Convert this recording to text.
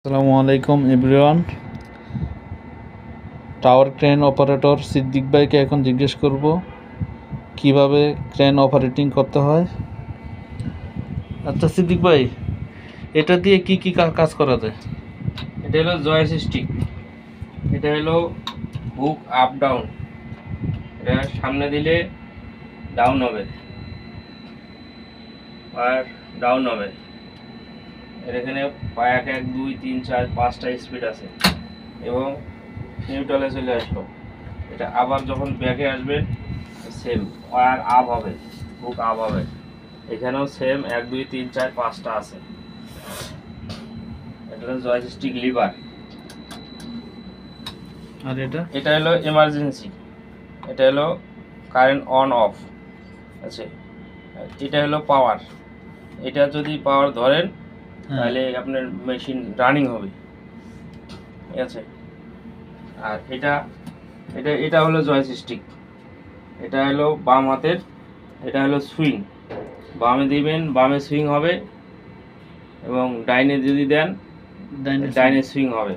আসসালামু আলাইকুম everyone. Tower crane operator Siddique ভাইকে এখন জিজ্ঞেস করব কিভাবে ক্রেন অপারেটিং করতে হয়। আচ্ছা সিদ্দিক ভাই, এটা দিয়ে কি কি কাজ করা যায়? এটা হলো জয়স্টিক, এটা হলো হুক আপ ডাউন। এটা সামনে দিলে ডাউন হবে আর ডাউন হবে। এর এখানে 1 2 3 4 5টা স্পিড আছে এবং নিউট্রালে চলে আসলো। এটা আবার যখন ব্যাকে আসবে সেম আর আপ হবে, হুক আপ হবে। এখানেও সেম 1 2 3 4 5টা আছে। এটা হলো জয়স্টিক লিভার। আর এটা হলো এমার্জেন্সি, এটা হলো কারেন্ট অন অফ আছে। এটা হলো পাওয়ার, এটা যদি পাওয়ার ধরেন তাহলে আপনার মেশিন রানিং হবে, ঠিক আছে। আর এটা এটা এটা হলো জয়স্টিক, এটা হলো বাম হাতের, এটা হলো সুইং। বামে দিবেন বামে সুইং হবে এবং ডাইনে যদি দেন ডাইনে সুইং হবে।